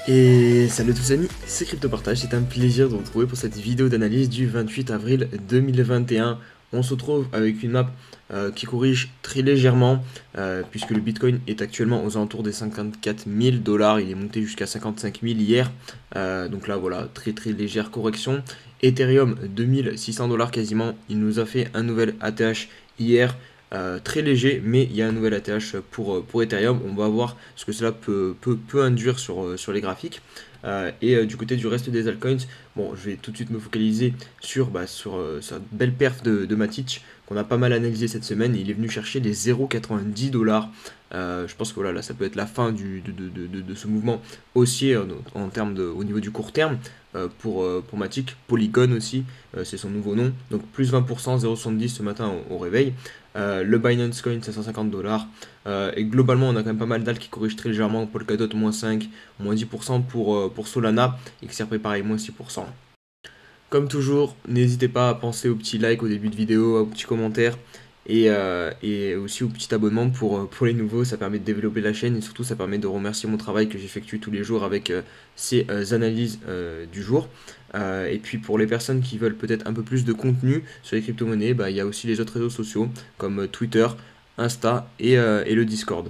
Et salut tous amis, c'est CryptoPartage, c'est un plaisir de vous retrouver pour cette vidéo d'analyse du 28 avril 2021. On se retrouve avec une map qui corrige très légèrement puisque le Bitcoin est actuellement aux alentours des 54 000 dollars, il est monté jusqu'à 55 000 hier. Donc là voilà, très légère correction. Ethereum 2600 dollars quasiment, il nous a fait un nouvel ATH hier. Très léger, mais il y a un nouvel ATH pour Ethereum. On va voir ce que cela peut induire sur les graphiques. Du côté du reste des altcoins, bon, je vais tout de suite me focaliser sur sa belle perf de Matic, qu'on a pas mal analysé cette semaine. Il est venu chercher les 0,90 dollars. Je pense que voilà, là, ça peut être la fin de ce mouvement haussier en termes au niveau du court terme. Pour Matic, Polygon aussi, c'est son nouveau nom. Donc plus 20%, 0,70 ce matin au réveil. Le Binance Coin 550 dollars. Et globalement, on a quand même pas mal d'alts qui corrigent très légèrement. Polkadot moins 5, moins 10% pour Solana. XRP pareil, moins 6%. Comme toujours, n'hésitez pas à penser au petit like au début de vidéo, au petit commentaire et aussi au petit abonnement pour les nouveaux. Ça permet de développer la chaîne et surtout ça permet de remercier mon travail que j'effectue tous les jours avec ces analyses du jour. Et puis pour les personnes qui veulent peut-être un peu plus de contenu sur les crypto-monnaies, il y a aussi les autres réseaux sociaux comme Twitter, Insta et le Discord.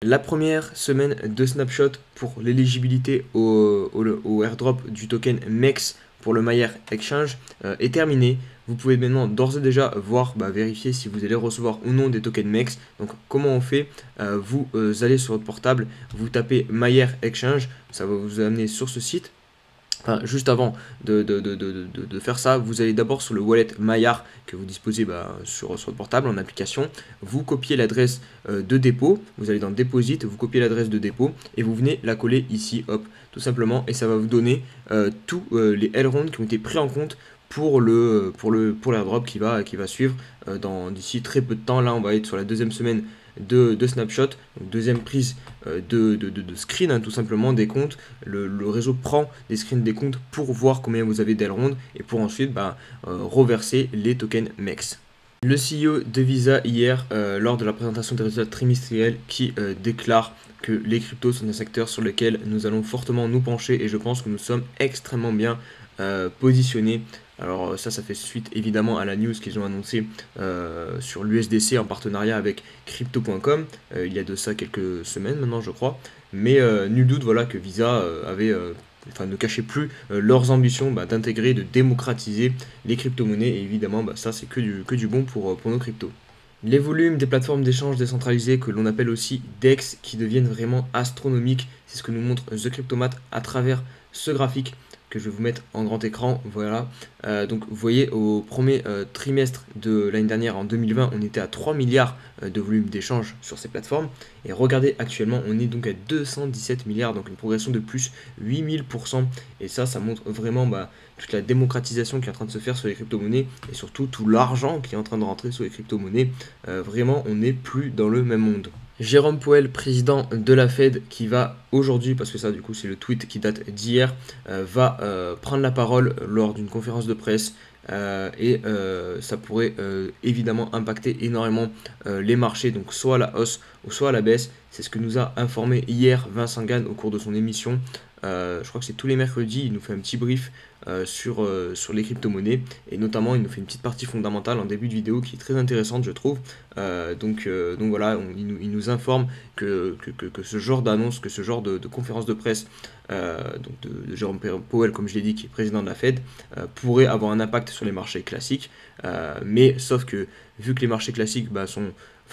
La première semaine de snapshot pour l'éligibilité au airdrop du token MEX pour le Mayer Exchange est terminée. Vous pouvez maintenant d'ores et déjà voir, vérifier si vous allez recevoir ou non des tokens MEX. Donc comment on fait? Vous allez sur votre portable, vous tapez Mayer Exchange, ça va vous amener sur ce site. Enfin, juste avant de faire ça, vous allez d'abord sur le wallet Maillard que vous disposez sur votre portable en application. Vous copiez l'adresse de dépôt, vous allez dans Deposit, vous copiez l'adresse de dépôt et vous venez la coller ici, hop, tout simplement. Et ça va vous donner tous les Elrond qui ont été pris en compte pour l'airdrop qui va suivre d'ici très peu de temps. Là, on va être sur la deuxième semaine de snapshot, donc deuxième prise de screen, tout simplement des comptes. Le réseau prend des screens des comptes pour voir combien vous avez d'Elrond et pour ensuite reverser les tokens MEX. Le CEO de Visa hier, lors de la présentation des résultats trimestriels, qui déclare que les cryptos sont un secteur sur lequel nous allons fortement nous pencher et je pense que nous sommes extrêmement bien positionnés. Alors ça fait suite évidemment à la news qu'ils ont annoncé sur l'USDC en partenariat avec Crypto.com il y a de ça quelques semaines maintenant je crois. Mais nul doute voilà, que Visa ne cachait plus leurs ambitions d'intégrer, de démocratiser les crypto-monnaies. Et évidemment ça c'est que du bon pour nos cryptos. Les volumes des plateformes d'échange décentralisées que l'on appelle aussi DEX qui deviennent vraiment astronomiques, c'est ce que nous montre The Cryptomat à travers ce graphique que je vais vous mettre en grand écran. Voilà, donc vous voyez au premier trimestre de l'année dernière, en 2020, on était à 3 milliards de volume d'échange sur ces plateformes. Et regardez, actuellement, on est donc à 217 milliards, donc une progression de plus 8000%. Et ça montre vraiment toute la démocratisation qui est en train de se faire sur les crypto-monnaies et surtout tout l'argent qui est en train de rentrer sur les crypto-monnaies. Vraiment, on n'est plus dans le même monde. Jérôme Powell, président de la Fed, qui va aujourd'hui, parce que ça du coup c'est le tweet qui date d'hier, va prendre la parole lors d'une conférence de presse et ça pourrait évidemment impacter énormément les marchés, donc soit à la hausse ou soit à la baisse. C'est ce que nous a informé hier Vincent Gann au cours de son émission. Je crois que c'est tous les mercredis, il nous fait un petit brief sur les crypto-monnaies et notamment il nous fait une petite partie fondamentale en début de vidéo qui est très intéressante je trouve. Donc voilà, il nous informe que ce genre d'annonce, que ce genre de conférence de presse donc de Jérôme Powell, comme je l'ai dit, qui est président de la Fed, pourrait avoir un impact sur les marchés classiques, mais sauf que vu que les marchés classiques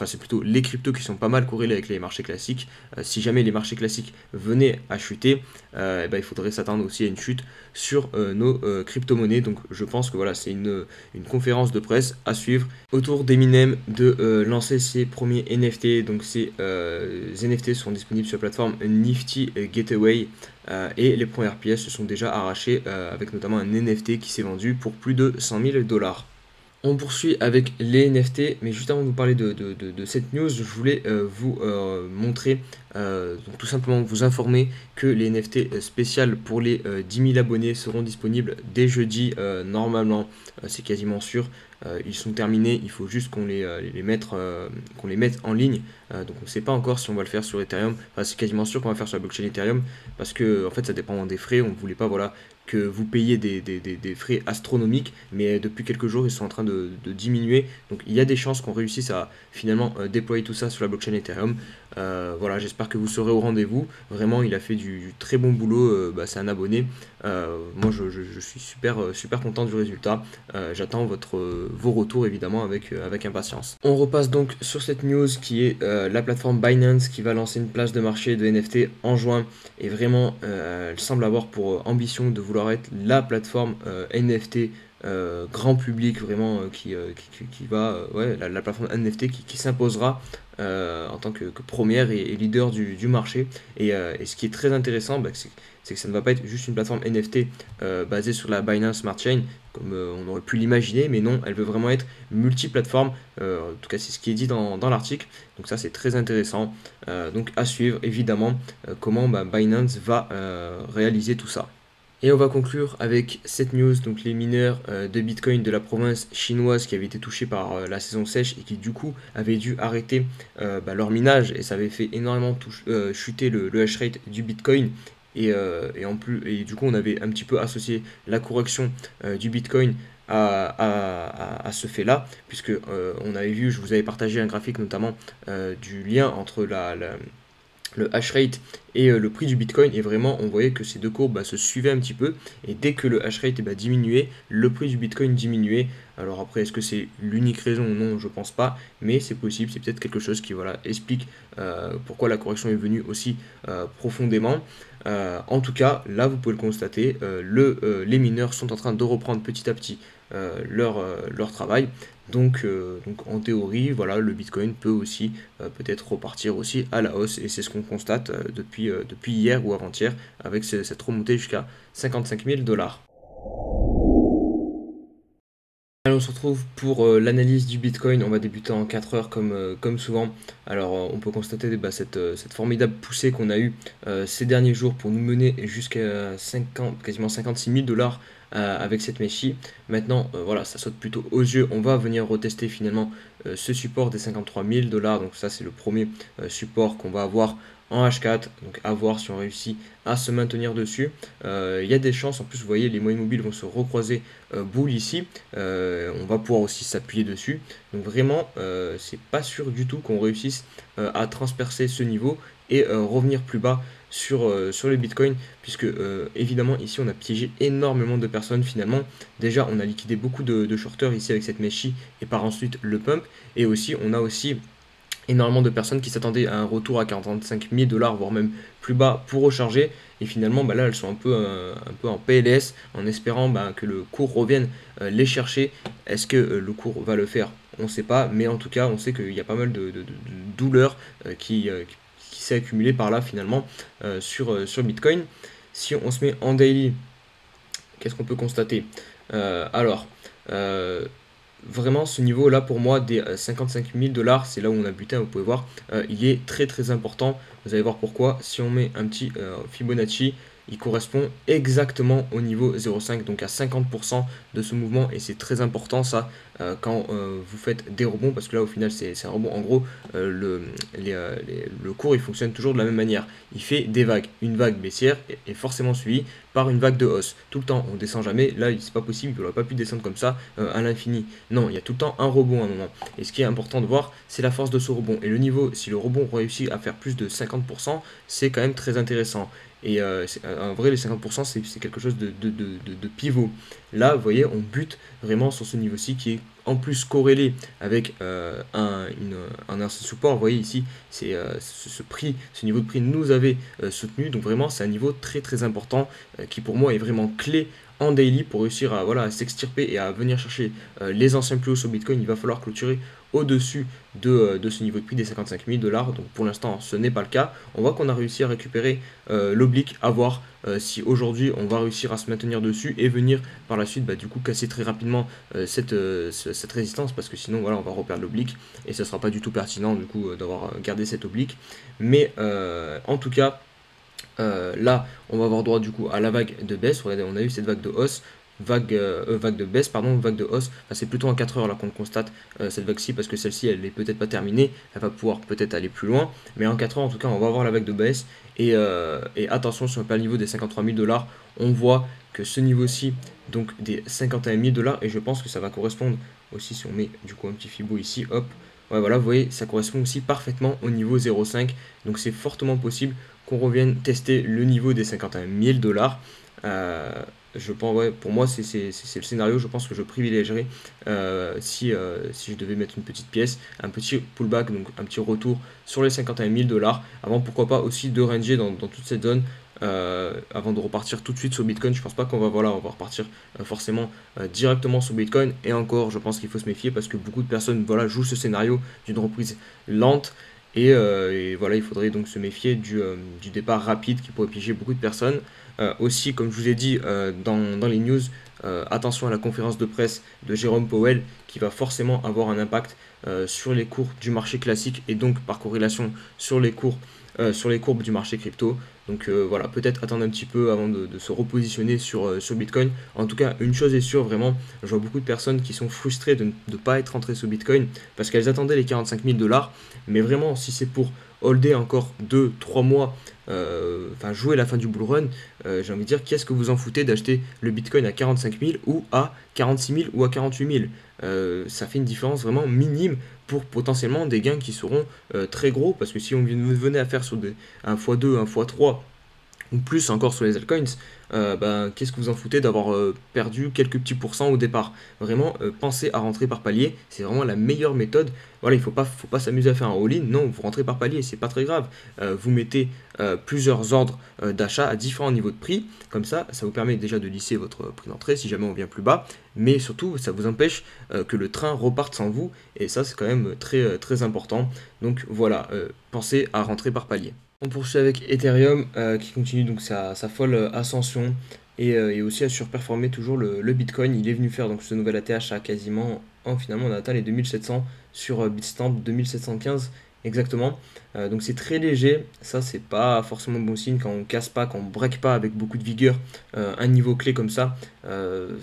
c'est plutôt les cryptos qui sont pas mal corrélés avec les marchés classiques. Si jamais les marchés classiques venaient à chuter, il faudrait s'attendre aussi à une chute sur nos crypto-monnaies. Donc je pense que voilà, c'est une conférence de presse à suivre. Autour d'Eminem de lancer ses premiers NFT. Donc ces NFT sont disponibles sur la plateforme Nifty Gateway. Et les premières pièces se sont déjà arrachées avec notamment un NFT qui s'est vendu pour plus de 100 000 dollars. On poursuit avec les NFT, mais juste avant de vous parler de cette news, je voulais vous montrer, donc tout simplement vous informer que les NFT spéciales pour les 10 000 abonnés seront disponibles dès jeudi, normalement, c'est quasiment sûr. ils sont terminés, il faut juste qu'on qu'on les mette en ligne. Donc on ne sait pas encore si on va le faire sur Ethereum. Enfin, c'est quasiment sûr qu'on va faire sur la blockchain Ethereum parce que en fait ça dépend des frais. On ne voulait pas voilà, que vous payiez des frais astronomiques, mais depuis quelques jours ils sont en train de diminuer. Donc il y a des chances qu'on réussisse à finalement déployer tout ça sur la blockchain Ethereum. Voilà, j'espère que vous serez au rendez-vous. Vraiment, il a fait du très bon boulot. C'est un abonné. Moi, je suis super content du résultat. J'attends vos retours évidemment avec impatience. On repasse donc sur cette news qui est la plateforme Binance qui va lancer une place de marché de NFT en juin. Et vraiment, elle semble avoir pour ambition de vouloir être la plateforme NFT grand public vraiment qui va ouais, la plateforme NFT qui s'imposera en tant que première et leader du marché et ce qui est très intéressant c'est que ça ne va pas être juste une plateforme NFT basée sur la Binance Smart Chain comme on aurait pu l'imaginer, mais non, elle veut vraiment être multiplateforme, en tout cas c'est ce qui est dit dans l'article, donc ça c'est très intéressant, donc à suivre évidemment comment Binance va réaliser tout ça. Et on va conclure avec cette news, donc les mineurs de Bitcoin de la province chinoise qui avaient été touchés par la saison sèche et qui du coup avaient dû arrêter leur minage et ça avait fait énormément chuter le hash rate du Bitcoin. Et du coup on avait un petit peu associé la correction du Bitcoin à ce fait là, puisque on avait vu, je vous avais partagé un graphique notamment du lien entre le hash rate et le prix du Bitcoin, et vraiment on voyait que ces deux courbes se suivaient un petit peu, et dès que le hash rate diminuait, le prix du Bitcoin diminuait. Alors après, est-ce que c'est l'unique raison? Non, je pense pas, mais c'est possible, c'est peut-être quelque chose qui voilà, explique pourquoi la correction est venue aussi profondément. En tout cas, là vous pouvez le constater, les mineurs sont en train de reprendre petit à petit leur travail. Donc en théorie, voilà, le Bitcoin peut aussi peut-être repartir aussi à la hausse et c'est ce qu'on constate depuis hier ou avant-hier avec cette remontée jusqu'à 55 000 $. Allez, on se retrouve pour l'analyse du Bitcoin. On va débuter en 4 heures comme souvent. Alors on peut constater cette formidable poussée qu'on a eue ces derniers jours pour nous mener jusqu'à quasiment 56 000 $. Avec cette mèche-ci. Maintenant, voilà, ça saute plutôt aux yeux. On va venir retester finalement ce support des 53 000 $. Donc ça, c'est le premier support qu'on va avoir en H4. Donc à voir si on réussit à se maintenir dessus. Il y a des chances. En plus, vous voyez, les moyennes mobiles vont se recroiser boule ici. On va pouvoir aussi s'appuyer dessus. Donc vraiment, c'est pas sûr du tout qu'on réussisse à transpercer ce niveau et revenir plus bas sur le Bitcoin, puisque évidemment ici on a piégé énormément de personnes finalement. Déjà on a liquidé beaucoup de shorters ici avec cette mèche et par ensuite le pump, et aussi on a aussi énormément de personnes qui s'attendaient à un retour à 45 000 $, voire même plus bas pour recharger, et finalement là elles sont un peu en PLS en espérant que le cours revienne les chercher. Est-ce que le cours va le faire? On ne sait pas, mais en tout cas on sait qu'il y a pas mal de douleurs qui s'est accumulé par là finalement sur Bitcoin. Si on se met en daily, qu'est-ce qu'on peut constater? Alors vraiment ce niveau là pour moi des 55 000 $, c'est là où on a buté, vous pouvez voir, il est très important. Vous allez voir pourquoi. Si on met un petit Fibonacci, il correspond exactement au niveau 0,5, donc à 50% de ce mouvement, et c'est très important ça quand vous faites des rebonds, parce que là au final c'est un rebond. En gros le cours il fonctionne toujours de la même manière, il fait des vagues, une vague baissière est forcément suivie par une vague de hausse, tout le temps, on descend jamais. Là c'est pas possible, il n'aurait pas pu descendre comme ça à l'infini, non, il y a tout le temps un rebond à un moment, et ce qui est important de voir c'est la force de ce rebond, et le niveau, si le rebond réussit à faire plus de 50%, c'est quand même très intéressant. Et en vrai, les 50%, c'est quelque chose de pivot. Là, vous voyez, on bute vraiment sur ce niveau-ci qui est en plus corrélé avec un support. Vous voyez ici, c'est ce niveau de prix nous avait soutenu. Donc vraiment, c'est un niveau très important qui pour moi est vraiment clé en daily pour réussir à, voilà, à s'extirper et à venir chercher les anciens plus hauts sur Bitcoin. Il va falloir clôturer au-dessus de ce niveau de prix des 55 000 $. Donc pour l'instant ce n'est pas le cas. On voit qu'on a réussi à récupérer l'oblique, à voir si aujourd'hui on va réussir à se maintenir dessus et venir par la suite du coup casser très rapidement cette résistance, parce que sinon voilà, on va reperdre l'oblique et ça sera pas du tout pertinent du coup d'avoir gardé cette oblique. Mais en tout cas là on va avoir droit du coup à la vague de baisse. Regardez, on a eu cette vague de hausse, vague de baisse, pardon, vague de hausse. Enfin, c'est plutôt en 4 heures là qu'on constate cette vague-ci, parce que celle-ci elle est peut-être pas terminée, elle va pouvoir peut-être aller plus loin, mais en 4 heures en tout cas on va avoir la vague de baisse. Et attention, si on pas le niveau des 53 000 $, on voit que ce niveau-ci, donc des 51 000 $, et je pense que ça va correspondre aussi si on met du coup un petit Fibo ici, hop, ouais voilà, vous voyez, ça correspond aussi parfaitement au niveau 0,5, donc c'est fortement possible qu'on revienne tester le niveau des 51 000 $. Je pense, ouais, pour moi, c'est le scénario, je pense que je privilégierais si je devais mettre une petite pièce, un petit pullback, donc un petit retour sur les 51 000 $, avant pourquoi pas aussi de ranger dans toute cette zone. Avant de repartir tout de suite sur Bitcoin, je pense pas qu'on va, voilà, on va repartir forcément directement sur Bitcoin. Et encore, je pense qu'il faut se méfier parce que beaucoup de personnes, voilà, jouent ce scénario d'une reprise lente. Et voilà, il faudrait donc se méfier du départ rapide qui pourrait piéger beaucoup de personnes. Aussi, comme je vous ai dit dans les news, attention à la conférence de presse de Jérôme Powell qui va forcément avoir un impact sur les cours du marché classique et donc par corrélation sur les courbes du marché crypto. Donc voilà, peut-être attendre un petit peu avant de se repositionner sur Bitcoin. En tout cas, une chose est sûre, vraiment, je vois beaucoup de personnes qui sont frustrées de ne pas être rentrées sur Bitcoin parce qu'elles attendaient les 45 000 $. Mais vraiment, si c'est pour holder encore 2-3 mois, enfin jouer la fin du bull run, j'ai envie de dire, qu'est-ce que vous en foutez d'acheter le Bitcoin à 45 000 ou à 46 000 ou à 48 000? Ça fait une différence vraiment minime pour potentiellement des gains qui seront très gros, parce que si on venait à faire sur un x2, un x3, ou plus encore sur les altcoins, ben, qu'est-ce que vous en foutez d'avoir perdu quelques petits pourcents au départ? Vraiment, pensez à rentrer par palier, c'est vraiment la meilleure méthode. Voilà, il faut pas s'amuser à faire un all-in, non, vous rentrez par palier, c'est pas très grave. Vous mettez plusieurs ordres d'achat à différents niveaux de prix, comme ça vous permet déjà de lisser votre prix d'entrée si jamais on vient plus bas, mais surtout, ça vous empêche que le train reparte sans vous, et ça, c'est quand même très important. Donc voilà, pensez à rentrer par palier. On poursuit avec Ethereum qui continue donc sa folle ascension et aussi à surperformer toujours le Bitcoin. Il est venu faire donc ce nouvel ATH à quasiment, finalement on a atteint les 2700 sur Bitstamp, 2715 exactement. Donc c'est très léger, ça c'est pas forcément bon signe quand on casse pas, quand on break pas avec beaucoup de vigueur un niveau clé comme ça,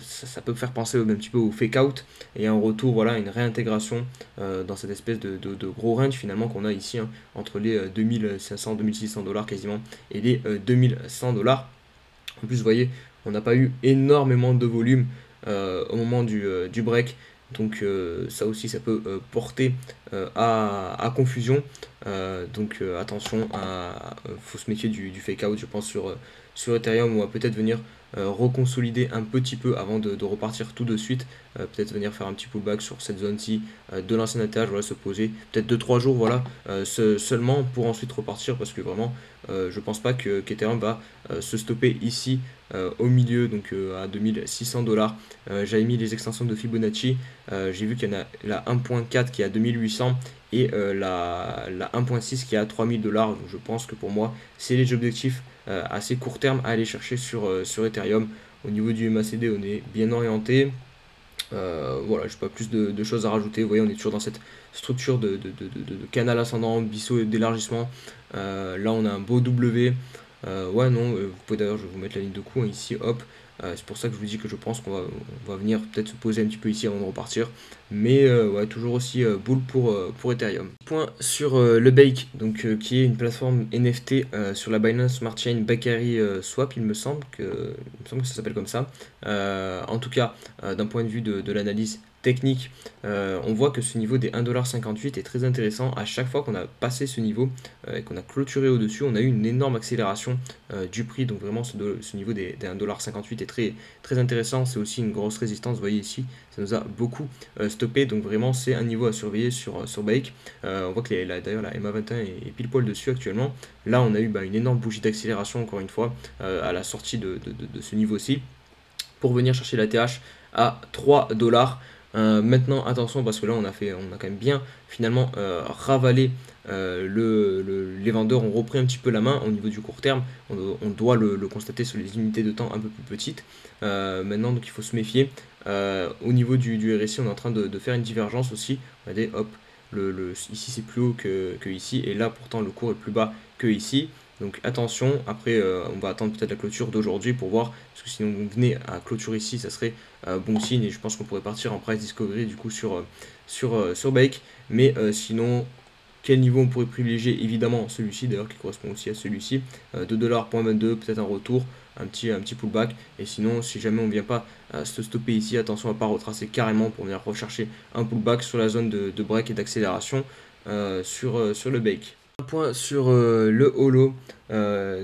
ça peut faire penser un petit peu au fake out et un retour, voilà, une réintégration dans cette espèce de gros range finalement qu'on a ici, hein, entre les 2500, 2600 $ quasiment et les 2100 $. En plus, vous voyez, on n'a pas eu énormément de volume au moment du break. Donc ça aussi, ça peut porter à confusion. Donc attention, faut se méfier du fake out, je pense, sur Ethereum. On va peut-être venir reconsolider un petit peu avant de repartir tout de suite. Peut-être venir faire un petit pullback sur cette zone-ci de l'ancien ATH, voilà, se poser peut-être 2-3 jours, voilà, seulement pour ensuite repartir, parce que vraiment, je pense pas qu'Ethereum va se stopper ici au milieu, donc à 2600 $. J'avais mis les extensions de Fibonacci, j'ai vu qu'il y en a la 1.4 qui est à 2800 et la 1.6 qui est à 3000 $. Donc je pense que pour moi, c'est les objectifs assez court terme à aller chercher sur Ethereum. Au niveau du MACD, on est bien orienté. Voilà, je n'ai pas plus de choses à rajouter. Vous voyez, on est toujours dans cette structure de canal ascendant, biseau d'élargissement. Là, on a un beau W. Ouais, non, vous pouvez d'ailleurs, je vais vous mettre la ligne de coup hein, ici, hop. C'est pour ça que je vous dis que je pense on va venir peut-être se poser un petit peu ici avant de repartir. Mais ouais, toujours aussi bull pour Ethereum. Point sur le Bake, donc, qui est une plateforme NFT sur la Binance Smart Chain Bakery Swap, il me semble que ça s'appelle comme ça. En tout cas, d'un point de vue de l'analyse technique, on voit que ce niveau des 1,58$ est très intéressant. À chaque fois qu'on a passé ce niveau et qu'on a clôturé au-dessus, on a eu une énorme accélération du prix. Donc vraiment ce niveau des 1,58$ est très intéressant. C'est aussi une grosse résistance, vous voyez ici, ça nous a beaucoup stoppé. Donc vraiment c'est un niveau à surveiller sur Bake. On voit que d'ailleurs la MA21 est pile poil dessus actuellement. Là on a eu une énorme bougie d'accélération encore une fois à la sortie de ce niveau-ci pour venir chercher la TH à 3$. Maintenant attention parce que là on a quand même bien finalement ravalé les vendeurs ont repris un petit peu la main au niveau du court terme. On doit le constater sur les unités de temps un peu plus petites. Maintenant donc il faut se méfier. Au niveau du RSI on est en train de faire une divergence aussi. Regardez, hop, ici c'est plus haut que ici et là pourtant le cours est plus bas que ici. Donc attention, après on va attendre peut-être la clôture d'aujourd'hui pour voir, parce que sinon on venait à clôture ici, ça serait bon signe et je pense qu'on pourrait partir en price discovery du coup sur Bake. Mais sinon, quel niveau on pourrait privilégier? Évidemment celui-ci d'ailleurs qui correspond aussi à celui-ci, 2,22$, peut-être un retour, un petit pullback. Et sinon, si jamais on ne vient pas se stopper ici, attention à ne pas retracer carrément pour venir rechercher un pullback sur la zone de break et d'accélération sur le Bake. Un point sur le holo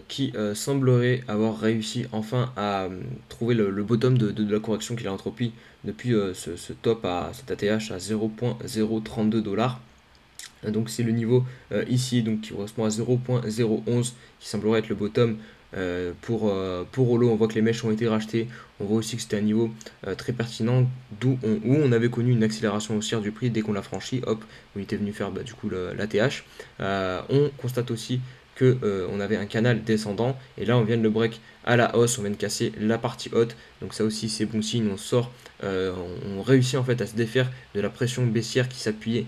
qui semblerait avoir réussi enfin à trouver le bottom de la correction qu'il a entrepris depuis ce top à cet ATH à 0,032$. Donc c'est le niveau ici donc qui correspond à 0.011 qui semblerait être le bottom pour Holo. On voit que les mèches ont été rachetées, on voit aussi que c'était un niveau très pertinent où on avait connu une accélération haussière du prix dès qu'on l'a franchi, hop, où il était venu faire du coup l'ATH. On constate aussi que on avait un canal descendant et là on vient de le break à la hausse, on vient de casser la partie haute, donc ça aussi c'est bon signe, on sort, on réussit en fait à se défaire de la pression baissière qui s'appuyait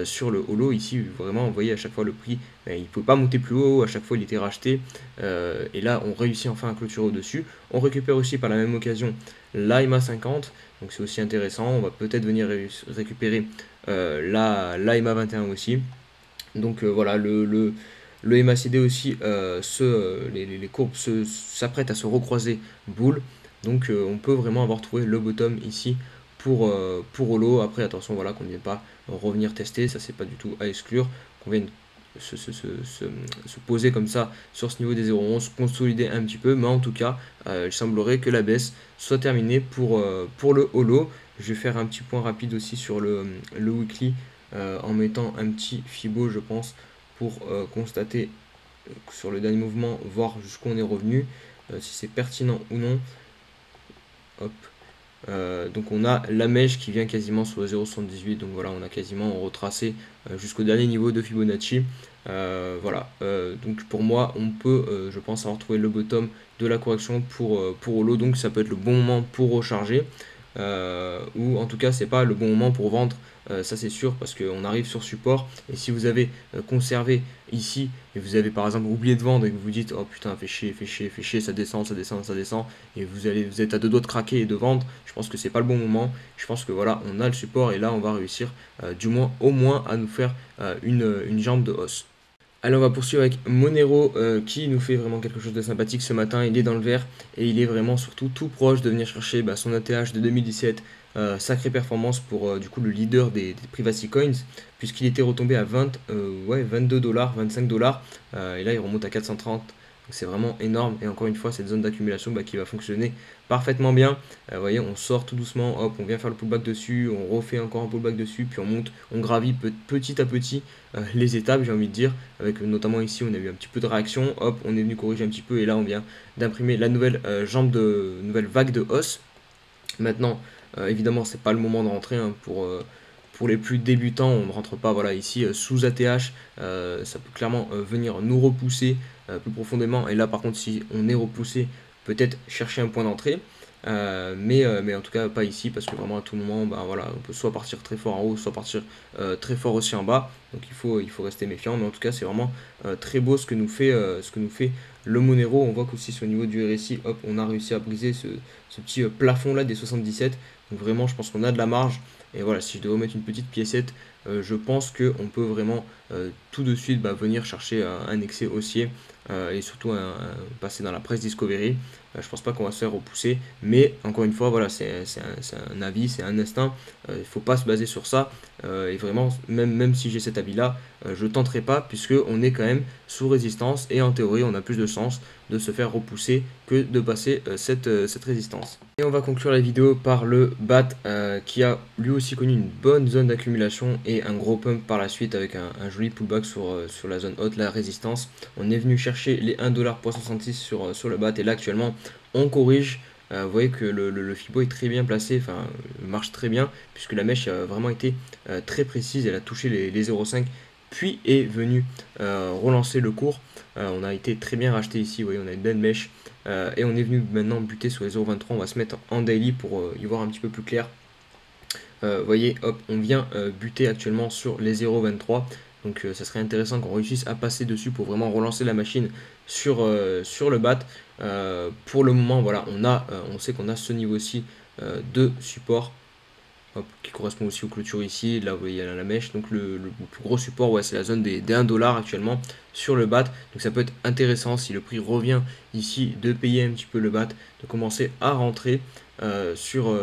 sur le holo. Ici vraiment vous voyez à chaque fois le prix il ne pouvait pas monter plus haut, à chaque fois il était racheté et là on réussit enfin à clôturer au dessus. On récupère aussi par la même occasion l'AMA 50, donc c'est aussi intéressant, on va peut-être venir récupérer l'AMA 21 aussi. Donc voilà, le MACD aussi, les courbes s'apprêtent à se recroiser boule. Donc on peut vraiment avoir trouvé le bottom ici pour Holo. Après attention voilà qu'on ne vienne pas revenir tester, ça c'est pas du tout à exclure. Qu'on vienne se poser comme ça sur ce niveau des 0,11, consolider un petit peu. Mais en tout cas il semblerait que la baisse soit terminée pour le Holo. Je vais faire un petit point rapide aussi sur le weekly en mettant un petit Fibo je pense pour constater sur le dernier mouvement, voir jusqu'où on est revenu, si c'est pertinent ou non. Hop. Donc on a la mèche qui vient quasiment sur le 0,78, donc voilà, on a quasiment retracé jusqu'au dernier niveau de Fibonacci. Voilà, donc pour moi, on peut, je pense, avoir trouvé le bottom de la correction pour Holo, donc ça peut être le bon moment pour recharger. Ou en tout cas c'est pas le bon moment pour vendre, ça c'est sûr, parce qu'on arrive sur support et si vous avez conservé ici et vous avez par exemple oublié de vendre et que vous vous dites oh putain fait chier, ça descend et vous êtes à deux doigts de craquer et de vendre, je pense que c'est pas le bon moment. Je pense que voilà, on a le support et là on va réussir du moins au moins à nous faire une jambe de hausse. Allez, on va poursuivre avec Monero qui nous fait vraiment quelque chose de sympathique ce matin. Il est dans le vert et il est vraiment surtout tout proche de venir chercher son ATH de 2017. Sacrée performance pour du coup le leader des Privacy Coins, puisqu'il était retombé à 22$, 25$, et là il remonte à 430. C'est vraiment énorme et encore une fois cette zone d'accumulation qui va fonctionner parfaitement bien. Vous voyez, on sort tout doucement, hop, on vient faire le pullback dessus, on refait encore un pullback dessus, puis on monte, on gravit petit à petit les étapes, j'ai envie de dire, avec notamment ici on a eu un petit peu de réaction, hop, on est venu corriger un petit peu et là on vient d'imprimer la nouvelle nouvelle vague de hausse. Maintenant, évidemment, c'est pas le moment de rentrer pour les plus débutants, on ne rentre pas voilà, ici sous ATH, ça peut clairement venir nous repousser plus profondément. Et là, par contre, si on est repoussé, peut-être chercher un point d'entrée. Mais en tout cas, pas ici, parce que vraiment à tout moment, voilà, on peut soit partir très fort en haut, soit partir très fort aussi en bas. Donc il faut rester méfiant. Mais en tout cas, c'est vraiment très beau ce que nous fait le Monero. On voit qu'aussi sur le niveau du RSI, hop, on a réussi à briser ce petit plafond là des 77. Donc vraiment, je pense qu'on a de la marge. Et voilà, si je devais mettre une petite piécette, je pense qu'on peut vraiment tout de suite venir chercher un excès haussier et surtout passer dans la presse discovery. Je pense pas qu'on va se faire repousser, mais encore une fois, voilà, c'est un avis, c'est un instinct. Il ne faut pas se baser sur ça. Et vraiment, même si j'ai cet avis-là, je ne tenterai pas, puisqu'on est quand même sous résistance et en théorie, on a plus de chance de se faire repousser que de passer cette résistance. Et on va conclure la vidéo par le BAT qui a lui aussi connu une bonne zone d'accumulation et un gros pump par la suite avec un joli pullback sur la zone haute, la résistance. On est venu chercher les 1,66$ sur le BAT et là actuellement on corrige. Vous voyez que le Fibo est très bien placé, enfin marche très bien puisque la mèche a vraiment été très précise, elle a touché les 0,5 puis est venue relancer le cours. On a été très bien racheté ici, vous voyez, on a une belle mèche et on est venu maintenant buter sur les 0,23. On va se mettre en daily pour y voir un petit peu plus clair. Vous voyez, hop, on vient buter actuellement sur les 0,23. Donc ça serait intéressant qu'on réussisse à passer dessus pour vraiment relancer la machine sur le BAT. Pour le moment, voilà, on sait qu'on a ce niveau-ci de support. Hop, qui correspond aussi aux clôtures ici. Là, vous voyez, il y a la mèche. Donc, le plus gros support, ouais, c'est la zone des 1$ actuellement sur le BAT. Donc, ça peut être intéressant si le prix revient ici de payer un petit peu le BAT, de commencer à rentrer sur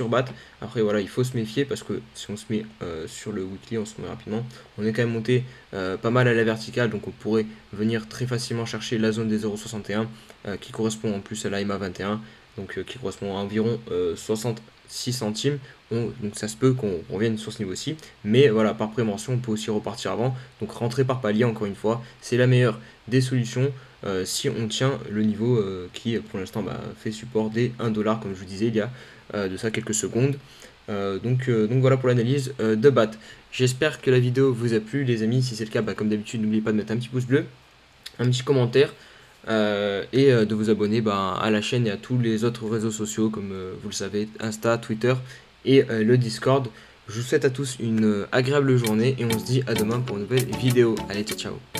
BAT. Après, voilà, il faut se méfier parce que si on se met sur le weekly, on se met rapidement. On est quand même monté pas mal à la verticale. Donc, on pourrait venir très facilement chercher la zone des 0,61 qui correspond en plus à la MA 21. Donc, qui correspond à environ 66 centimes. Donc ça se peut qu'on revienne sur ce niveau-ci, mais voilà, par prévention, on peut aussi repartir avant. Donc rentrer par palier, encore une fois, c'est la meilleure des solutions si on tient le niveau qui, pour l'instant, fait support des 1$, comme je vous disais il y a de ça quelques secondes. Donc voilà pour l'analyse de BAT. J'espère que la vidéo vous a plu, les amis. Si c'est le cas, comme d'habitude, n'oubliez pas de mettre un petit pouce bleu, un petit commentaire. Et de vous abonner à la chaîne et à tous les autres réseaux sociaux comme vous le savez, Insta, Twitter et le Discord. Je vous souhaite à tous une agréable journée et on se dit à demain pour une nouvelle vidéo. Allez, ciao ciao.